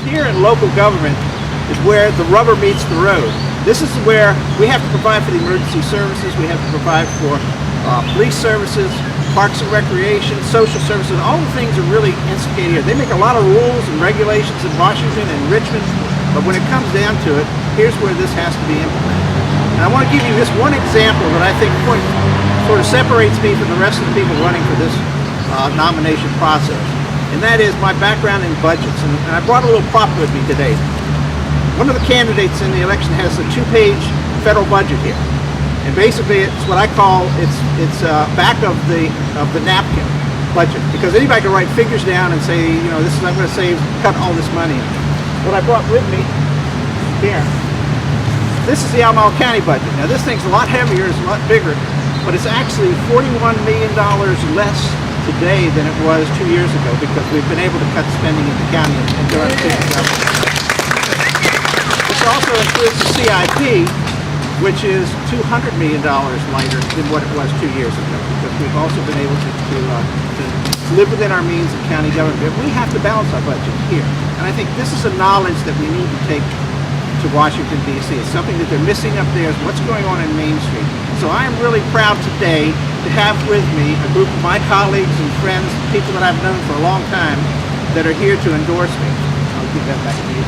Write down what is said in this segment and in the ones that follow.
here in local government is where the rubber meets the road. This is where we have to provide for the emergency services, we have to provide for police services, parks and recreation, social services. All the things are really instigated here. They make a lot of rules and regulations in Washington and Richmond, but when it comes down to it, here's where this has to be implemented. And I want to give you this one example that I think sort of separates me from the rest of the people running for this nomination process. And that is my background in budgets. And I brought a little prop with me today. One of the candidates in the election has a 2-page federal budget here. And basically it's what I call, it's back of the napkin budget. Because anybody can write figures down and say, you know, this is, I'm going to save, cut all this money. What I brought with me here, this is the Albemarle County budget. Now this thing's a lot heavier, it's a lot bigger, but it's actually $41 million less today than it was 2 years ago because we've been able to cut spending in the county and Durham City government. This also includes the CIP, which is $200 million lighter than what it was 2 years ago because we've also been able to live within our means of county government. But we have to balance our budget here. And I think this is a knowledge that we need to take to Washington, D.C. It's something that they're missing up there is what's going on in Main Street. So I am really proud today to have with me a group of my colleagues and friends, people that I've known for a long time, that are here to endorse me. I'll give that back to you.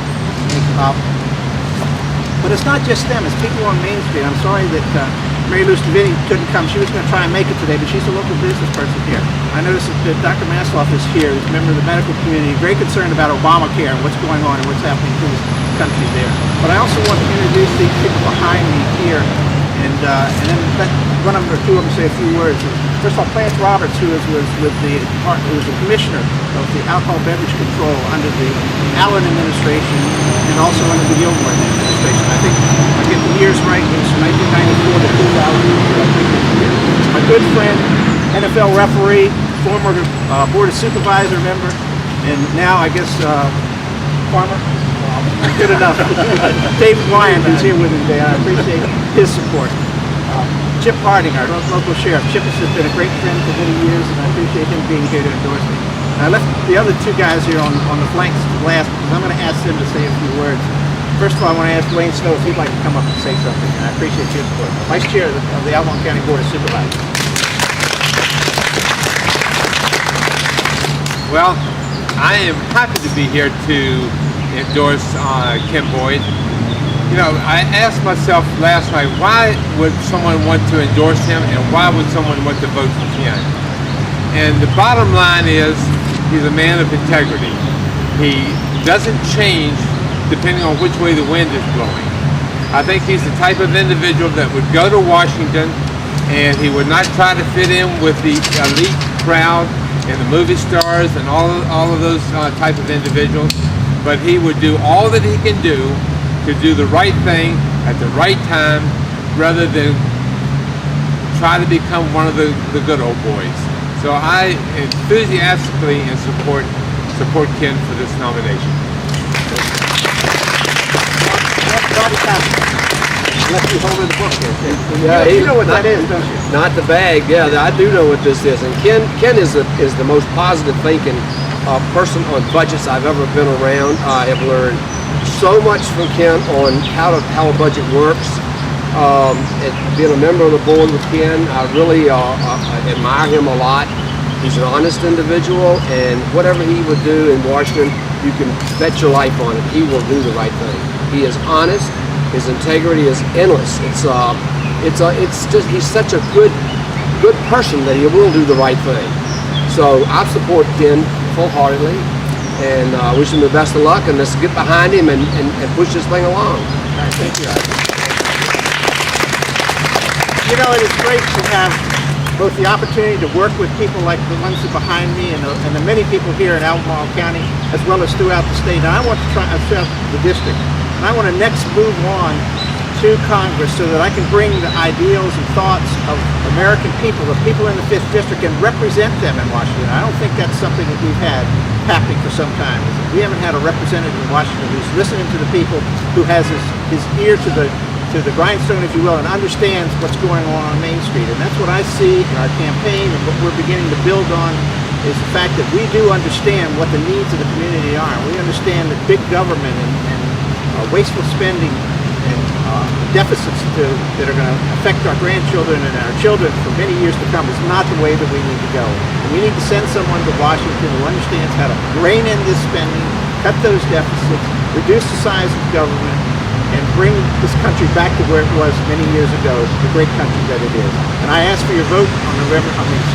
But it's not just them, it's people on Main Street. I'm sorry that Mary Lou Stavini couldn't come. She was going to try and make it today, but she's a local business person here. I noticed that Dr. Masloff is here, who's a member of the medical community, very concerned about Obamacare and what's going on and what's happening to this country there. But I also want to introduce these people behind me here, and then let one of them or two of them say a few words. First of all, Clarence Roberts, who was the commissioner of the alcohol beverage control under the Allen administration and also under the Gilmore administration. I think if I get the years right, it was from 1994 to 2000. My good friend, NFL referee, former Board of Supervisor member, and now I guess farmer. Good enough. David Wyand, who's here with me today, I appreciate his support. Chip Harding, our local sheriff. Chip has been a great friend for many years, and I appreciate him being here to endorse me. And I left the other two guys here on the flanks last because I'm going to ask them to say a few words. First of all, I want to ask Wayne Snow if he'd like to come up and say something, and I appreciate your support. Vice Chair of the Albemarle County Board of Supervisors. Well, I am happy to be here to endorse Ken Boyd. You know, I asked myself last night, why would someone want to endorse him and why would someone want to vote for Ken? And the bottom line is, he's a man of integrity. He doesn't change depending on which way the wind is blowing. I think he's the type of individual that would go to Washington and he would not try to fit in with the elite crowd and the movie stars and all of those type of individuals, but he would do all that he can do to do the right thing at the right time rather than try to become one of the good old boys. So I enthusiastically support Ken for this nomination. Let you hold the book here. Yeah, you know what that is, don't you? Not the bag. Yeah, I do know what this is. And Ken is the most positive thinking person on budgets I've ever been around. I have learned so much from Ken on how a budget works. Being a member of the board with Ken, I really admire him a lot. He's an honest individual, and whatever he would do in Washington, you can bet your life on it. He will do the right thing. He is honest. His integrity is endless. It's just he's such a good person that he will do the right thing. So I support Ken full-heartedly, and wish him the best of luck. And let's get behind him and push this thing along. All right, thank you. You know, it is great to have both the opportunity to work with people like the ones behind me and the many people here in Albemarle County, as well as throughout the state. And I want to try throughout the district. And I want to next move on to Congress so that I can bring the ideals and thoughts of American people, the people in the 5th District, and represent them in Washington. I don't think that's something that we've had happening for some time. We haven't had a representative in Washington who's listening to the people, who has his ear to the grindstone, if you will, and understands what's going on Main Street. And that's what I see in our campaign and what we're beginning to build on is the fact that we do understand what the needs of the community are. We understand that big government and wasteful spending and deficits that are going to affect our grandchildren and our children for many years to come is not the way that we need to go. And we need to send someone to Washington who understands how to rein in this spending, cut those deficits, reduce the size of government, and bring this country back to where it was many years ago, the great country that it is. And I ask for your vote on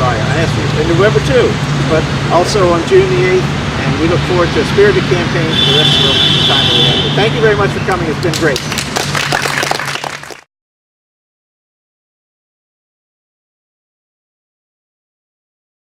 I ask for your, in November too, but also on June the 8th, and we look forward to a spirited campaign for the rest of the time that we have. Thank you very much for coming. It's been great.